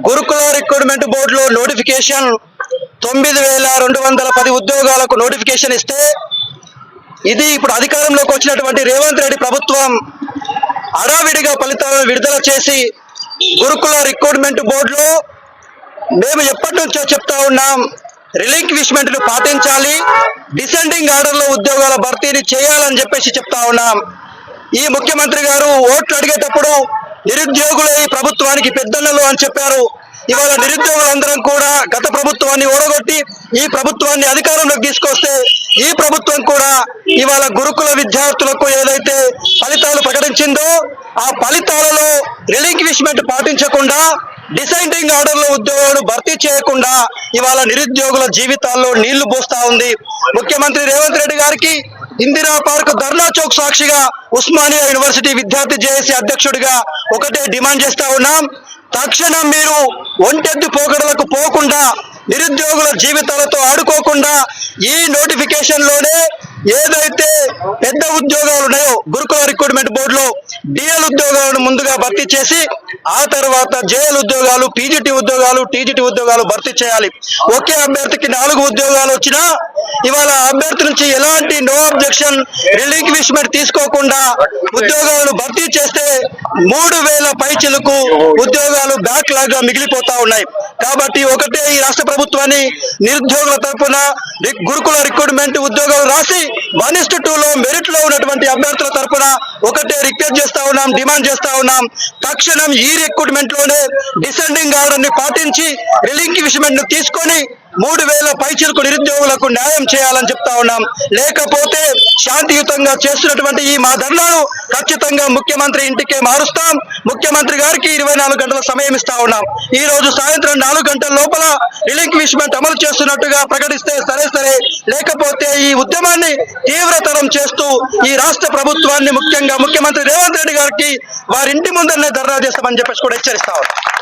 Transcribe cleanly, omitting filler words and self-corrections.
గురుకుల రిక్రూట్మెంట్ బోర్డులో నోటిఫికేషన్ 9210 ఉద్యోగాలకు నోటిఫికేషన్ ఇస్తే ఇది ఇప్పుడు అధికారంలోకి వచ్చినటువంటి రేవంత్ రెడ్డి ప్రభుత్వం హడావిడిగా ఫలితాలను విడుదల చేసి గురుకుల రిక్రూట్మెంట్ బోర్డులో మేము ఎప్పటి నుంచో చెప్తా ఉన్నాం, రిలింక్విష్మెంట్ను పాటించాలి, డిసెండింగ్ ఆర్డర్లో ఉద్యోగాల భర్తీని చేయాలని చెప్పేసి చెప్తా ఉన్నాం. ఈ ముఖ్యమంత్రి గారు ఓట్లు అడిగేటప్పుడు నిరుద్యోగులే ఈ ప్రభుత్వానికి పెద్దన్నలు అని చెప్పారు. ఇవాళ నిరుద్యోగులందరం కూడా గత ప్రభుత్వాన్ని ఓడగొట్టి ఈ ప్రభుత్వాన్ని అధికారంలోకి తీసుకొస్తే ఈ ప్రభుత్వం కూడా ఇవాళ గురుకుల విద్యార్థులకు ఏదైతే ఫలితాలు ప్రకటించిందో ఆ ఫలితాలలో రిలింక్విష్మెంట్ పాటించకుండా, డిసెండింగ్ ఆర్డర్లో ఉద్యోగాలను భర్తీ చేయకుండా ఇవాళ నిరుద్యోగుల జీవితాల్లో నీళ్లు పోస్తా ఉంది. ముఖ్యమంత్రి రేవంత్ రెడ్డి గారికి ఇందిరా పార్క్ ధర్నా చౌక్ సాక్షిగా ఉస్మానియా యూనివర్సిటీ విద్యార్థి జేఏసీ అధ్యక్షుడిగా ఒకటే డిమాండ్ చేస్తా ఉన్నాం. తక్షణం మీరు ఒంటెద్దు పోకడలకు పోకుండా, నిరుద్యోగుల జీవితాలతో ఆడుకోకుండా ఈ నోటిఫికేషన్లోనే ఏదైతే పెద్ద ఉద్యోగాలు ఉన్నాయో గురుకుల రిక్రూట్మెంట్ బోర్డులో డిఎల్ ఉద్యోగాలను ముందుగా భర్తీ చేసి ఆ తర్వాత జేఎల్ ఉద్యోగాలు, పీజీటీ ఉద్యోగాలు, టీజీటీ ఉద్యోగాలు భర్తీ చేయాలి. ఒకే అభ్యర్థికి 4 ఉద్యోగాలు వచ్చినా ఇవాళ అభ్యర్థి నుంచి ఎలాంటి నో అబ్జెక్షన్, రిలింక్విష్మెంట్ తీసుకోకుండా ఉద్యోగాలను భర్తీ చేస్తే 3000 పైచిలకు ఉద్యోగాలు బ్యాక్లాగ్ గా మిగిలిపోతా ఉన్నాయి. కాబట్టి ఒకటే ఈ రాష్ట్ర ప్రభుత్వాన్ని నిరుద్యోగుల తరఫున గురుకుల రిక్రూట్మెంట్ ఉద్యోగాలు రాసి 1:2లో మెరిట్ లో ఉన్నటువంటి అభ్యర్థుల తరఫున ఒకటే రిక్వెస్ట్ చేస్తా ఉన్నాం, డిమాండ్ చేస్తా ఉన్నాం. తక్షణం ఈ రిక్రూట్మెంట్ లోనే డిసెండింగ్ ఆర్డర్ ని పాటించి రిలింక్విష్మెంట్ ను తీసుకొని 3000 పైచిలకు నిరుద్యోగులకు న్యాయం చేయాలని చెప్తా ఉన్నాం. లేకపోతే శాంతియుతంగా చేస్తున్నటువంటి ఈ మా ధర్నాను ఖచ్చితంగా ముఖ్యమంత్రి ఇంటికే మారుస్తాం. ముఖ్యమంత్రి గారికి 24 గంటల సమయం ఇస్తా ఉన్నాం. ఈ రోజు సాయంత్రం 4 గంటల లోపల రిలింక్విష్మెంట్ అమలు చేస్తున్నట్టుగా ప్రకటిస్తే సరే, లేకపోతే ఈ ఉద్యమాన్ని తీవ్రతరం చేస్తూ ఈ రాష్ట్ర ప్రభుత్వాన్ని ముఖ్యంగా ముఖ్యమంత్రి రేవంత్ రెడ్డి గారికి వారి ఇంటి ముందరనే ధర్నా చేస్తామని చెప్పేసి కూడా హెచ్చరిస్తా ఉన్నాం.